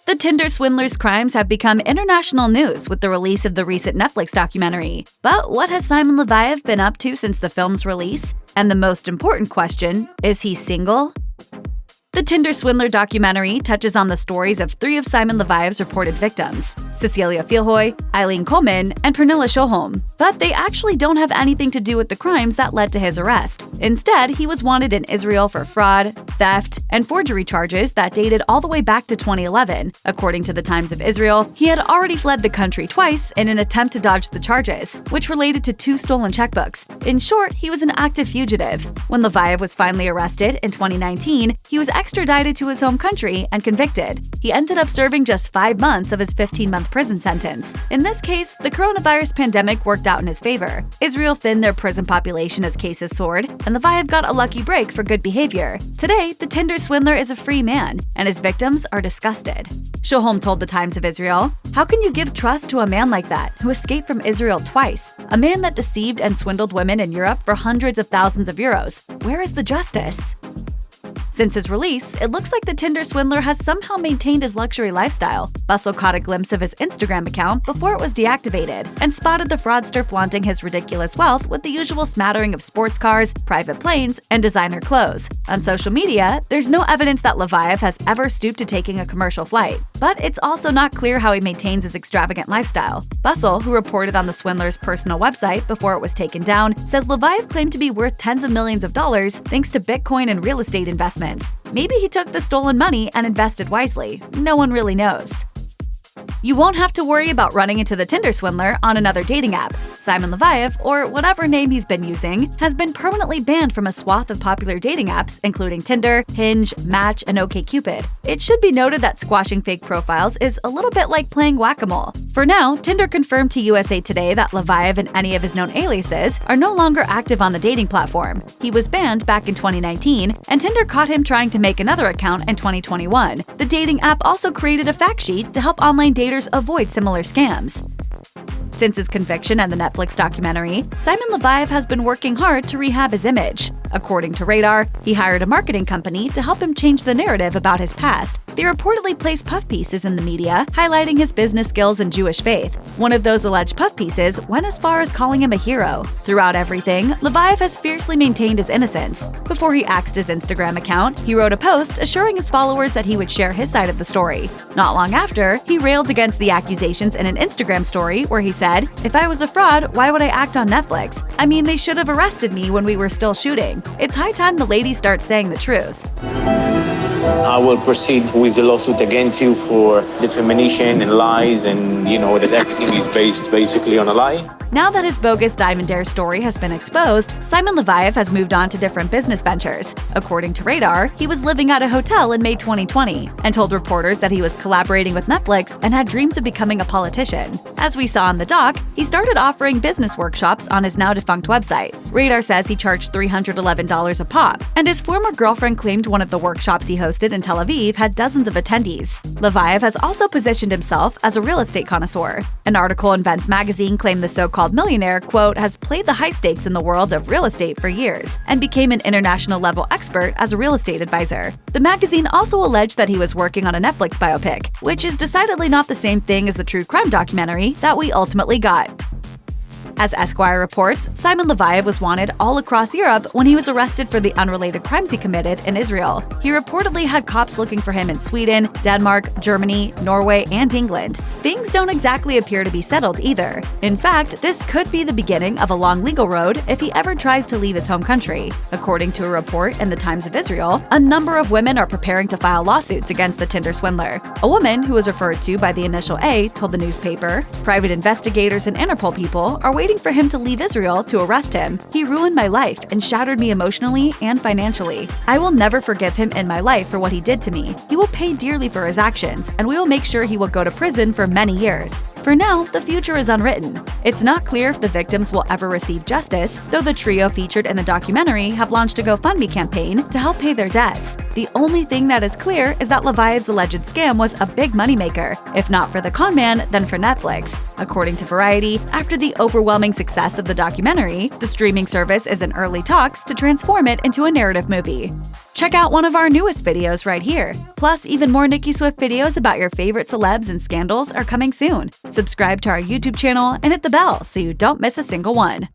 The Tinder Swindler's crimes have become international news with the release of the recent Netflix documentary. But what has Shimon Leviev been up to since the film's release? And the most important question, is he single? The Tinder Swindler documentary touches on the stories of 3 of Shimon Leviev's reported victims, Cecilia Filhoy, Eileen Conman, and Pernilla Sjöholm. But they actually don't have anything to do with the crimes that led to his arrest. Instead, he was wanted in Israel for fraud, theft, and forgery charges that dated all the way back to 2011. According to the Times of Israel, he had already fled the country twice in an attempt to dodge the charges, which related to 2 stolen checkbooks. In short, he was an active fugitive. When Leviev was finally arrested in 2019, he was extradited to his home country and convicted. He ended up serving just 5 months of his 15-month prison sentence. In this case, the coronavirus pandemic worked out in his favor. Israel thinned their prison population as cases soared, and Leviev got a lucky break for good behavior. Today, the Tinder Swindler is a free man, and his victims are disgusted. Sjöholm told the Times of Israel, "How can you give trust to a man like that, who escaped from Israel twice? A man that deceived and swindled women in Europe for hundreds of thousands of euros. Where is the justice?" Since his release, it looks like the Tinder Swindler has somehow maintained his luxury lifestyle. Bustle caught a glimpse of his Instagram account before it was deactivated and spotted the fraudster flaunting his ridiculous wealth with the usual smattering of sports cars, private planes, and designer clothes. On social media, there's no evidence that Leviev has ever stooped to taking a commercial flight. But it's also not clear how he maintains his extravagant lifestyle. Bustle, who reported on the Swindler's personal website before it was taken down, says Leviev claimed to be worth tens of millions of dollars thanks to Bitcoin and real estate investments. Maybe he took the stolen money and invested wisely. No one really knows. You won't have to worry about running into the Tinder Swindler on another dating app. Shimon Leviev, or whatever name he's been using, has been permanently banned from a swath of popular dating apps, including Tinder, Hinge, Match, and OkCupid. It should be noted that squashing fake profiles is a little bit like playing whack-a-mole. For now, Tinder confirmed to USA Today that Leviev and any of his known aliases are no longer active on the dating platform. He was banned back in 2019, and Tinder caught him trying to make another account in 2021. The dating app also created a fact sheet to help online daters avoid similar scams. Since his conviction and the Netflix documentary, Shimon Leviev has been working hard to rehab his image. According to Radar, he hired a marketing company to help him change the narrative about his past. They reportedly placed puff pieces in the media, highlighting his business skills and Jewish faith. One of those alleged puff pieces went as far as calling him a hero. Throughout everything, Leviev has fiercely maintained his innocence. Before he axed his Instagram account, he wrote a post assuring his followers that he would share his side of the story. Not long after, he railed against the accusations in an Instagram story where he said, "If I was a fraud, why would I act on Netflix? I mean, they should have arrested me when we were still shooting. It's high time the ladies start saying the truth." I will proceed with the lawsuit against you for defamation and lies, and that everything is based basically on a lie. Now that his bogus Diamond Dare story has been exposed, Shimon Leviev has moved on to different business ventures. According to Radar, he was living at a hotel in May 2020 and told reporters that he was collaborating with Netflix and had dreams of becoming a politician. As we saw in the doc, he started offering business workshops on his now-defunct website. Radar says he charged $311 a pop, and his former girlfriend claimed one of the workshops he hosted in Tel Aviv had dozens of attendees. Leviev has also positioned himself as a real estate connoisseur. An article in Vents magazine claimed the so-called millionaire, quote, has played the high stakes in the world of real estate for years and became an international level expert as a real estate advisor. The magazine also alleged that he was working on a Netflix biopic, which is decidedly not the same thing as the true crime documentary that we ultimately got. As Esquire reports, Shimon Leviev was wanted all across Europe when he was arrested for the unrelated crimes he committed in Israel. He reportedly had cops looking for him in Sweden, Denmark, Germany, Norway, and England. Things don't exactly appear to be settled either. In fact, this could be the beginning of a long legal road if he ever tries to leave his home country. According to a report in the Times of Israel, a number of women are preparing to file lawsuits against the Tinder Swindler. A woman who was referred to by the initial A told the newspaper, "Private investigators and Interpol people are waiting for him to leave Israel to arrest him. He ruined my life and shattered me emotionally and financially. I will never forgive him in my life for what he did to me. He will pay dearly for his actions, and we will make sure he will go to prison for many years. For now, the future is unwritten." It's not clear if the victims will ever receive justice, though the trio featured in the documentary have launched a GoFundMe campaign to help pay their debts. The only thing that is clear is that Leviev's alleged scam was a big moneymaker, if not for the conman, then for Netflix. According to Variety, after the overwhelming overwhelming success of the documentary, the streaming service is in early talks to transform it into a narrative movie. Check out one of our newest videos right here. Plus, even more Nicki Swift videos about your favorite celebs and scandals are coming soon. Subscribe to our YouTube channel and hit the bell so you don't miss a single one.